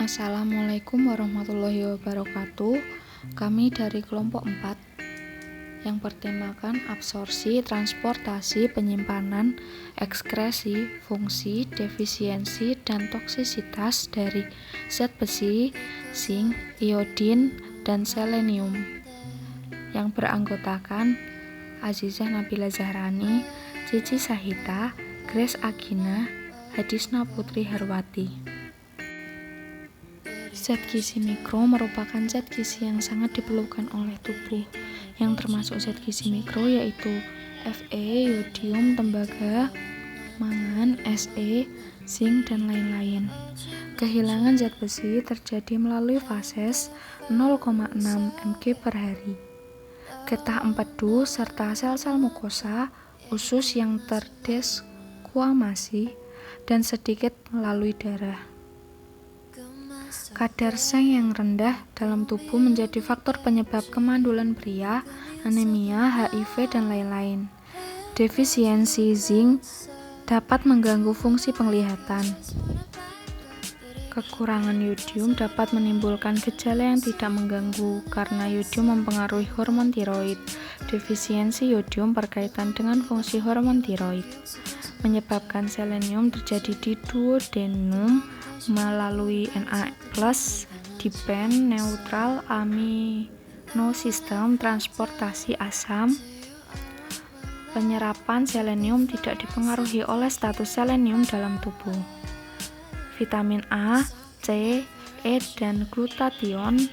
Assalamualaikum warahmatullahi wabarakatuh. Kami dari kelompok 4 yang bertemakan absorpsi, transportasi, penyimpanan, ekskresi, fungsi, defisiensi, dan toksisitas dari zat besi, zinc, iodin, dan selenium yang beranggotakan Azizah Nabila Zahrani, Cici Sahita, Grace Agina, Hadisna Putri Harwati. Zat gizi mikro merupakan zat gizi yang sangat diperlukan oleh tubuh, yang termasuk zat gizi mikro yaitu Fe, yodium, tembaga, mangan, Se, zinc, dan lain-lain. Kehilangan zat besi terjadi melalui fases 0,6 mg per hari. Getah empedu serta sel-sel mukosa, usus yang terdeskuamasi, dan sedikit melalui darah. Kadar seng yang rendah dalam tubuh menjadi faktor penyebab kemandulan pria, anemia, HIV, dan lain-lain. Defisiensi zinc dapat mengganggu fungsi penglihatan. Kekurangan yodium dapat menimbulkan gejala yang tidak mengganggu karena yodium mempengaruhi hormon tiroid. Defisiensi yodium berkaitan dengan fungsi hormon tiroid. Menyebabkan selenium terjadi di duodenum melalui Na+ dipen neutral aminosistem transportasi asam. Penyerapan selenium tidak dipengaruhi oleh status selenium dalam tubuh. Vitamin A, C, E, dan glutathione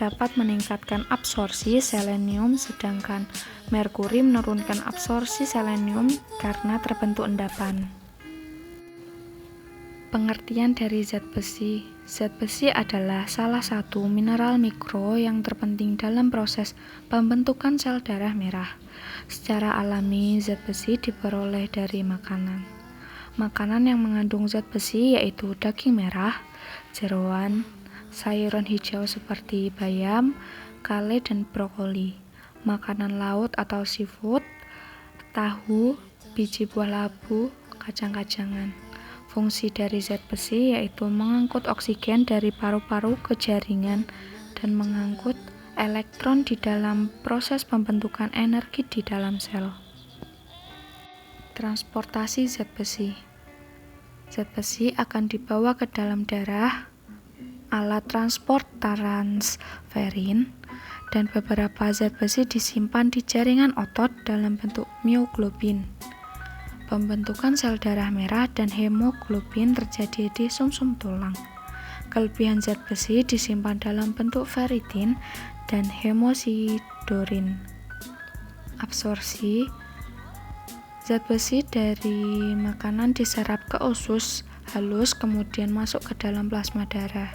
dapat meningkatkan absorpsi selenium, sedangkan merkuri menurunkan absorpsi selenium karena terbentuk endapan. Pengertian dari zat besi. Zat besi adalah salah satu mineral mikro yang terpenting dalam proses pembentukan sel darah merah. Secara alami, zat besi diperoleh dari makanan. Makanan yang mengandung zat besi yaitu daging merah, jeroan, sayuran hijau seperti bayam, kale, dan brokoli, makanan laut atau seafood, tahu, biji buah labu, kacang-kacangan. Fungsi dari zat besi yaitu mengangkut oksigen dari paru-paru ke jaringan dan mengangkut elektron di dalam proses pembentukan energi di dalam sel. Transportasi zat besi. Zat besi akan dibawa ke dalam darah, alat transport transferin, dan beberapa zat besi disimpan di jaringan otot dalam bentuk mioglobin. Pembentukan sel darah merah dan hemoglobin terjadi di sumsum tulang. Kelebihan zat besi disimpan dalam bentuk ferritin dan hemosiderin. Absorpsi. Zat besi dari makanan diserap ke usus halus kemudian masuk ke dalam plasma darah.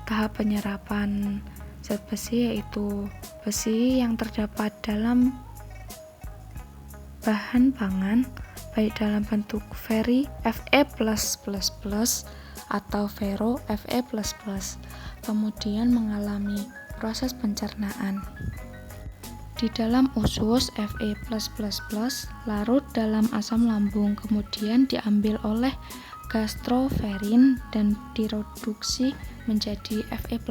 Tahap penyerapan zat besi yaitu besi yang terdapat dalam bahan pangan, baik dalam bentuk Fe atau Fero Fe++, kemudian mengalami proses pencernaan. Di dalam usus, Fe++ larut dalam asam lambung, kemudian diambil oleh gastroferin dan direduksi menjadi Fe++.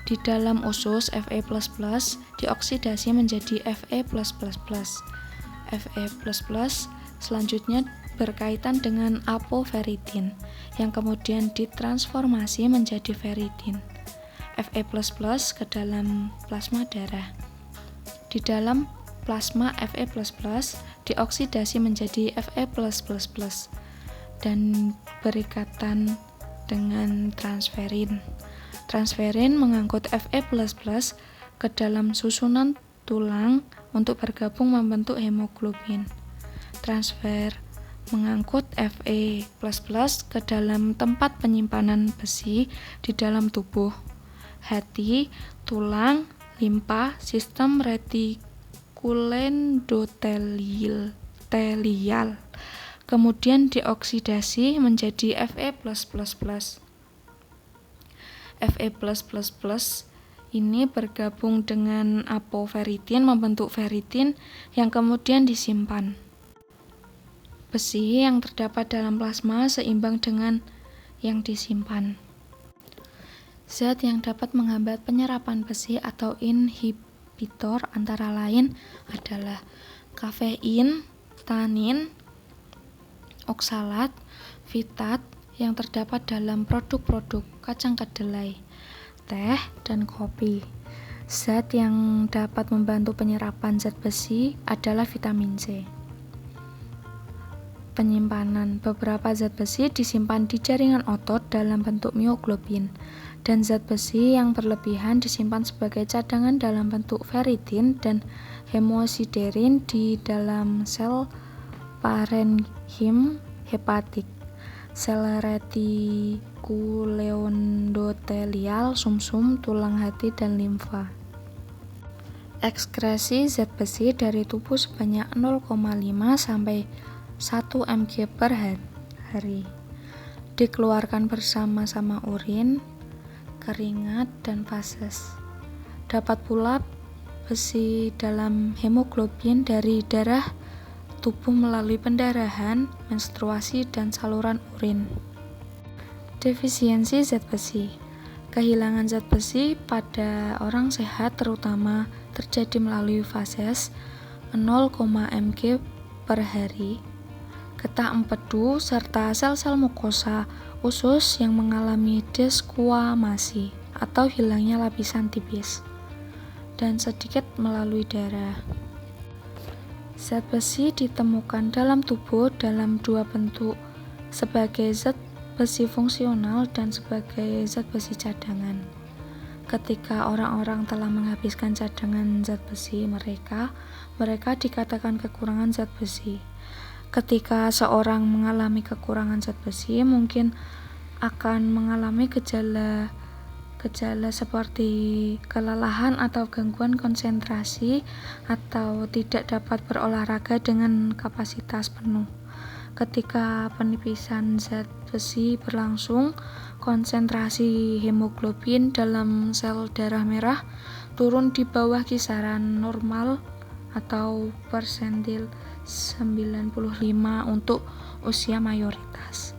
Di dalam usus, Fe++ dioksidasi menjadi Fe++. Fe++ selanjutnya berkaitan dengan apoferritin yang kemudian ditransformasi menjadi ferritin. Fe++ ke dalam plasma darah. Di dalam plasma Fe++ dioksidasi menjadi Fe++, dan berikatan dengan transferin. Transferin mengangkut Fe++ ke dalam susunan tulang untuk bergabung membentuk hemoglobin. Transfer mengangkut Fe++ ke dalam tempat penyimpanan besi di dalam tubuh, hati, tulang, limpa, sistem retikulendotelial, kemudian dioksidasi menjadi Fe++. Fe++ ini bergabung dengan apoferritin membentuk ferritin yang kemudian disimpan. Besi yang terdapat dalam plasma seimbang dengan yang disimpan. Zat yang dapat menghambat penyerapan besi atau inhibitor antara lain adalah kafein, tanin, oksalat, fitat yang terdapat dalam produk-produk kacang kedelai, teh, dan kopi. Zat yang dapat membantu penyerapan zat besi adalah vitamin C. Penyimpanan. Beberapa zat besi disimpan di jaringan otot dalam bentuk mioglobin, dan zat besi yang berlebihan disimpan sebagai cadangan dalam bentuk ferritin dan hemosiderin di dalam sel parenkim hepatik, sel retikuloendotelial, sumsum, tulang hati, dan limfa. Ekskresi zat besi dari tubuh sebanyak 0,5 sampai 1 mg per hari. Dikeluarkan bersama-sama urin, keringat, dan fases. Dapat pula besi dalam hemoglobin dari darah tubuh melalui pendarahan, menstruasi, dan saluran urin. Defisiensi zat besi. Kehilangan zat besi pada orang sehat terutama terjadi melalui fases 0, mg per hari, getah empedu, serta sel-sel mukosa usus yang mengalami desquamasi atau hilangnya lapisan tipis, dan sedikit melalui darah. Zat besi ditemukan dalam tubuh dalam dua bentuk, sebagai zat besi fungsional dan sebagai zat besi cadangan. Ketika orang-orang telah menghabiskan cadangan zat besi mereka dikatakan kekurangan zat besi. Ketika seorang mengalami kekurangan zat besi, mungkin akan mengalami gejala seperti kelelahan atau gangguan konsentrasi atau tidak dapat berolahraga dengan kapasitas penuh. Ketika penipisan zat besi berlangsung, konsentrasi hemoglobin dalam sel darah merah turun di bawah kisaran normal atau persentil 95 untuk usia mayoritas.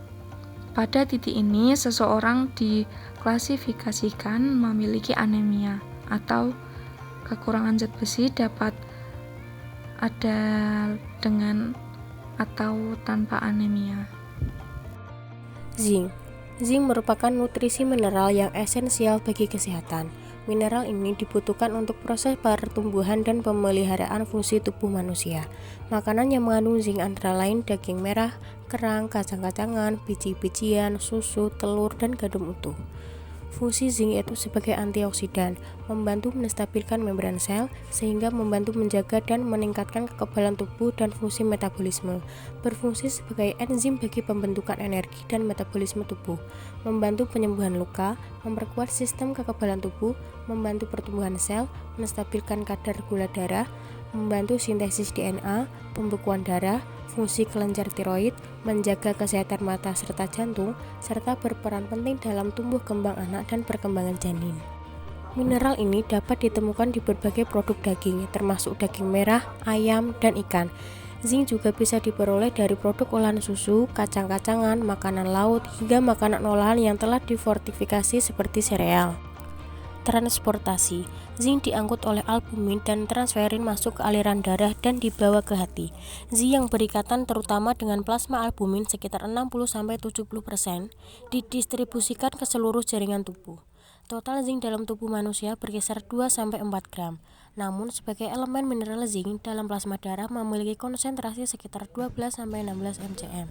Pada titik ini, seseorang diklasifikasikan memiliki anemia atau kekurangan zat besi dapat ada dengan atau tanpa anemia. Zinc. Zinc merupakan nutrisi mineral yang esensial bagi kesehatan. Mineral ini dibutuhkan untuk proses pertumbuhan dan pemeliharaan fungsi tubuh manusia. Makanan yang mengandung zinc antara lain daging merah, kerang, kacang-kacangan, biji-bijian, susu, telur, dan gandum utuh. Fungsi zinc yaitu sebagai antioksidan, membantu menstabilkan membran sel sehingga membantu menjaga dan meningkatkan kekebalan tubuh dan fungsi metabolisme. Berfungsi sebagai enzim bagi pembentukan energi dan metabolisme tubuh, membantu penyembuhan luka, memperkuat sistem kekebalan tubuh, membantu pertumbuhan sel, menstabilkan kadar gula darah, membantu sintesis DNA, pembekuan darah, fungsi kelenjar tiroid, menjaga kesehatan mata serta jantung, serta berperan penting dalam tumbuh kembang anak dan perkembangan janin. Mineral ini dapat ditemukan di berbagai produk daging, termasuk daging merah, ayam, dan ikan. Zinc juga bisa diperoleh dari produk olahan susu, kacang-kacangan, makanan laut, hingga makanan olahan yang telah difortifikasi seperti sereal. Transportasi. Zinc diangkut oleh albumin dan transferin masuk ke aliran darah dan dibawa ke hati. Zinc yang berikatan terutama dengan plasma albumin sekitar 60-70% didistribusikan ke seluruh jaringan tubuh. Total zinc dalam tubuh manusia berkisar 2-4 gram. Namun sebagai elemen mineral zinc dalam plasma darah memiliki konsentrasi sekitar 12-16 mcm.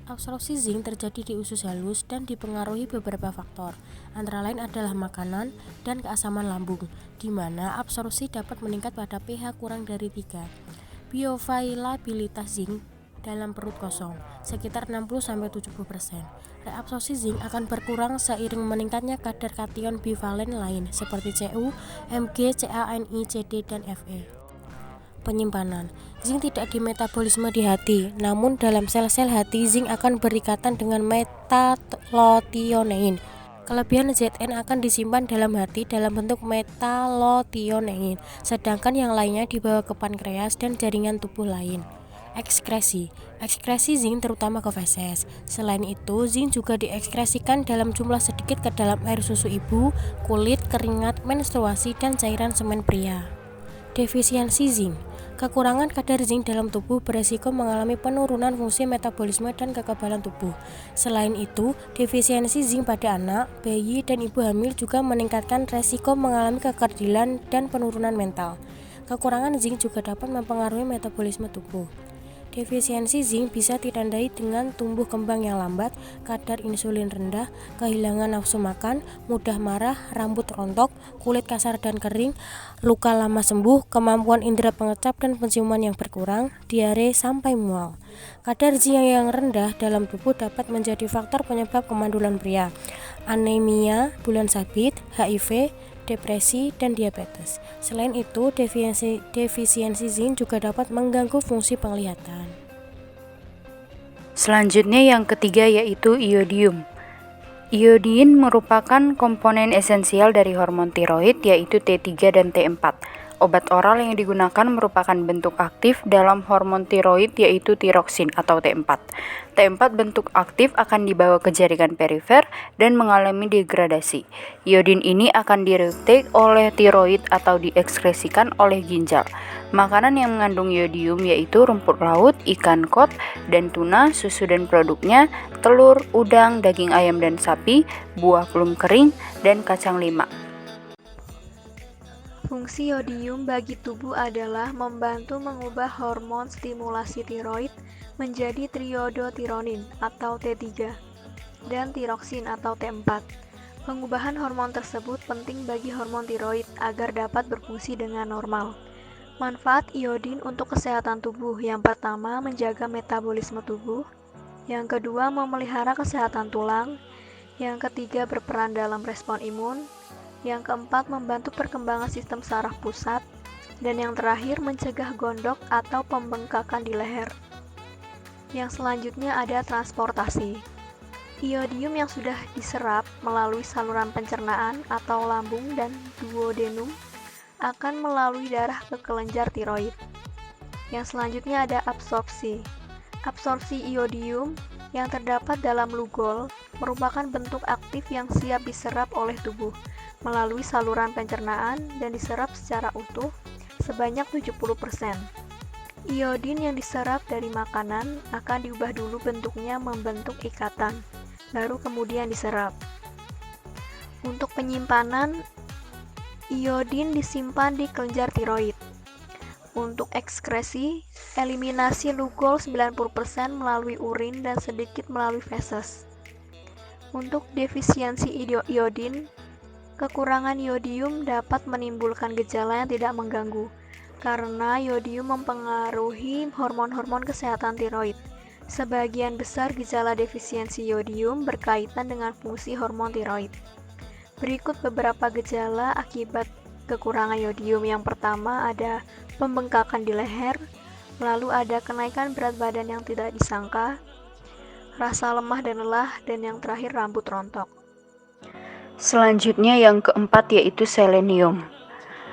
Absorpsi zinc terjadi di usus halus dan dipengaruhi beberapa faktor, antara lain adalah makanan dan keasaman lambung, di mana absorpsi dapat meningkat pada pH kurang dari 3. Bioavailabilitas zinc dalam perut kosong, sekitar 60-70%. Reabsorpsi zinc akan berkurang seiring meningkatnya kadar kation bivalen lain, seperti Cu, Mg, Ca, Ni, Cd, dan Fe. Penyimpanan. Zinc tidak dimetabolisme di hati, namun dalam sel-sel hati zinc akan berikatan dengan metalothionein. Kelebihan Zn akan disimpan dalam hati dalam bentuk metalothionein, sedangkan yang lainnya dibawa ke pankreas dan jaringan tubuh lain. Ekskresi. Ekskresi zinc terutama ke feses. Selain itu, zinc juga diekskresikan dalam jumlah sedikit ke dalam air susu ibu, kulit, keringat, menstruasi, dan cairan semen pria. Defisiensi zinc. Kekurangan kadar zinc dalam tubuh beresiko mengalami penurunan fungsi metabolisme dan kekebalan tubuh. Selain itu, defisiensi zinc pada anak, bayi, dan ibu hamil juga meningkatkan resiko mengalami kekerdilan dan penurunan mental. Kekurangan zinc juga dapat mempengaruhi metabolisme tubuh. Defisiensi zinc bisa ditandai dengan tumbuh kembang yang lambat, kadar insulin rendah, kehilangan nafsu makan, mudah marah, rambut rontok, kulit kasar dan kering, luka lama sembuh, kemampuan indera pengecap dan penciuman yang berkurang, diare sampai mual. Kadar zinc yang rendah dalam tubuh dapat menjadi faktor penyebab kemandulan pria, anemia, bulan sabit, HIV, depresi, dan diabetes. Selain itu, defisiensi zinc juga dapat mengganggu fungsi penglihatan. Selanjutnya yang ketiga yaitu iodium. Iodin merupakan komponen esensial dari hormon tiroid yaitu T3 dan T4. Obat oral yang digunakan merupakan bentuk aktif dalam hormon tiroid yaitu tiroksin atau T4. T4 bentuk aktif akan dibawa ke jaringan perifer dan mengalami degradasi. Iodin ini akan direuptake oleh tiroid atau diekskresikan oleh ginjal. Makanan yang mengandung iodium yaitu rumput laut, ikan kod, dan tuna, susu dan produknya, telur, udang, daging ayam dan sapi, buah plum kering, dan kacang lima. Fungsi iodium bagi tubuh adalah membantu mengubah hormon stimulasi tiroid menjadi triodotironin atau T3 dan tiroksin atau T4. Pengubahan hormon tersebut penting bagi hormon tiroid agar dapat berfungsi dengan normal. Manfaat iodin untuk kesehatan tubuh: yang pertama, menjaga metabolisme tubuh, yang kedua, memelihara kesehatan tulang, yang ketiga, berperan dalam respon imun, yang keempat, membantu perkembangan sistem saraf pusat, dan yang terakhir, mencegah gondok atau pembengkakan di leher. Yang selanjutnya ada transportasi. Iodium yang sudah diserap melalui saluran pencernaan atau lambung dan duodenum akan melalui darah ke kelenjar tiroid. Yang selanjutnya ada absorpsi. Absorpsi iodium yang terdapat dalam lugol merupakan bentuk aktif yang siap diserap oleh tubuh melalui saluran pencernaan dan diserap secara utuh sebanyak 70%. Iodin yang diserap dari makanan akan diubah dulu bentuknya membentuk ikatan, baru kemudian diserap. Untuk penyimpanan, iodin disimpan di kelenjar tiroid. Untuk ekskresi, eliminasi lugol 90% melalui urin dan sedikit melalui feses. Untuk defisiensi iodin, kekurangan iodium dapat menimbulkan gejala yang tidak mengganggu, karena iodium mempengaruhi hormon-hormon kesehatan tiroid. Sebagian besar gejala defisiensi iodium berkaitan dengan fungsi hormon tiroid. Berikut beberapa gejala akibat kekurangan iodium. Yang pertama ada pembengkakan di leher, lalu ada kenaikan berat badan yang tidak disangka, rasa lemah dan lelah, dan yang terakhir rambut rontok. Selanjutnya yang keempat yaitu selenium.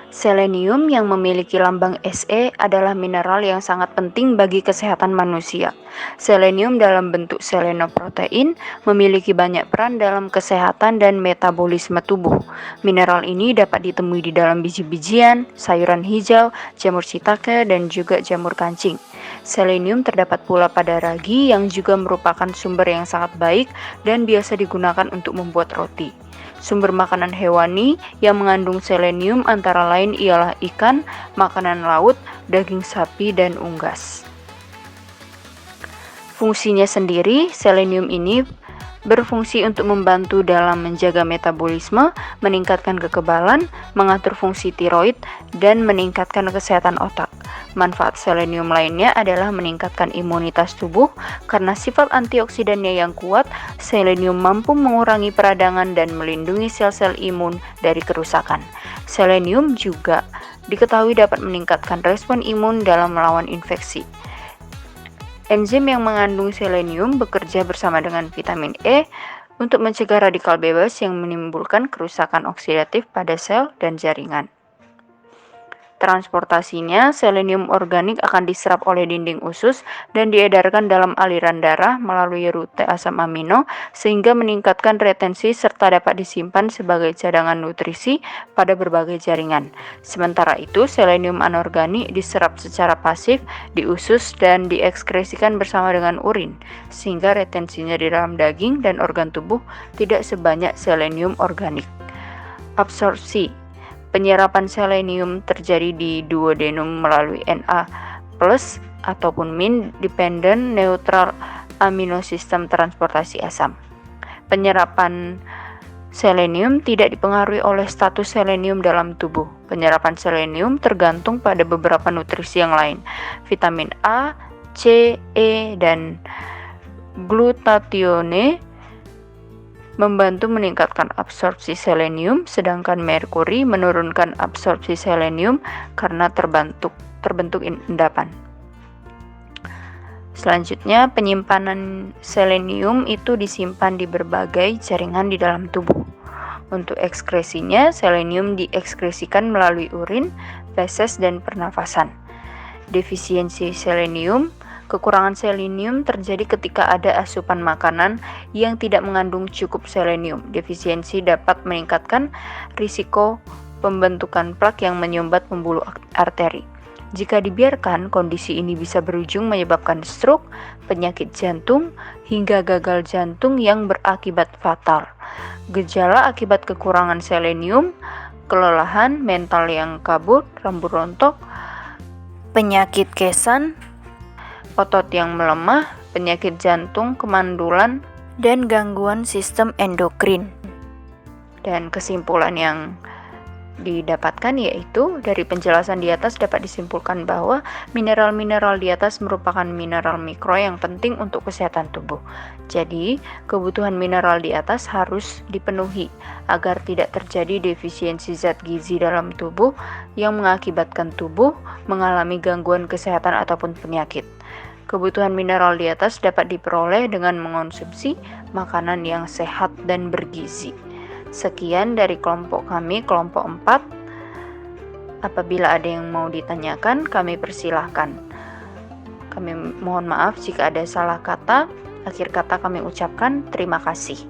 Selenium yang memiliki lambang Se adalah mineral yang sangat penting bagi kesehatan manusia. Selenium dalam bentuk selenoprotein memiliki banyak peran dalam kesehatan dan metabolisme tubuh. Mineral ini dapat ditemui di dalam biji-bijian, sayuran hijau, jamur shiitake, dan juga jamur kancing. Selenium terdapat pula pada ragi yang juga merupakan sumber yang sangat baik dan biasa digunakan untuk membuat roti. Sumber makanan hewani yang mengandung selenium antara lain ialah ikan, makanan laut, daging sapi, dan unggas. Fungsinya sendiri, selenium ini berfungsi untuk membantu dalam menjaga metabolisme, meningkatkan kekebalan, mengatur fungsi tiroid, dan meningkatkan kesehatan otak. Manfaat selenium lainnya adalah meningkatkan imunitas tubuh. Karena sifat antioksidannya yang kuat, selenium mampu mengurangi peradangan dan melindungi sel-sel imun dari kerusakan. Selenium juga diketahui dapat meningkatkan respon imun dalam melawan infeksi. Enzim yang mengandung selenium bekerja bersama dengan vitamin E untuk mencegah radikal bebas yang menimbulkan kerusakan oksidatif pada sel dan jaringan. Transportasinya, selenium organik akan diserap oleh dinding usus dan diedarkan dalam aliran darah melalui rute asam amino sehingga meningkatkan retensi serta dapat disimpan sebagai cadangan nutrisi pada berbagai jaringan. Sementara itu, selenium anorganik diserap secara pasif di usus dan diekskresikan bersama dengan urin sehingga retensinya di dalam daging dan organ tubuh tidak sebanyak selenium organik. Absorpsi. Penyerapan selenium terjadi di duodenum melalui Na+ ataupun min dependent neutral amino sistem transportasi asam. Penyerapan selenium tidak dipengaruhi oleh status selenium dalam tubuh. Penyerapan selenium tergantung pada beberapa nutrisi yang lain. Vitamin A, C, E, dan glutathione membantu meningkatkan absorpsi selenium, sedangkan merkuri menurunkan absorpsi selenium karena terbentuk endapan. Selanjutnya, penyimpanan selenium itu disimpan di berbagai jaringan di dalam tubuh. Untuk ekskresinya, selenium diekskresikan melalui urin, feses, dan pernafasan. Defisiensi selenium. Kekurangan selenium terjadi ketika ada asupan makanan yang tidak mengandung cukup selenium. Defisiensi dapat meningkatkan risiko pembentukan plak yang menyumbat pembuluh arteri. Jika dibiarkan, kondisi ini bisa berujung menyebabkan stroke, penyakit jantung, hingga gagal jantung yang berakibat fatal. Gejala akibat kekurangan selenium, kelelahan, mental yang kabur, rambut rontok, penyakit kesan, otot yang melemah, penyakit jantung, kemandulan, dan gangguan sistem endokrin. Dan kesimpulan yang didapatkan yaitu dari penjelasan di atas dapat disimpulkan bahwa mineral-mineral di atas merupakan mineral mikro yang penting untuk kesehatan tubuh. Jadi, kebutuhan mineral di atas harus dipenuhi agar tidak terjadi defisiensi zat gizi dalam tubuh yang mengakibatkan tubuh mengalami gangguan kesehatan ataupun penyakit. Kebutuhan mineral di atas dapat diperoleh dengan mengonsumsi makanan yang sehat dan bergizi. Sekian dari kelompok kami, kelompok 4. Apabila ada yang mau ditanyakan, kami persilahkan. Kami mohon maaf jika ada salah kata. Akhir kata kami ucapkan terima kasih.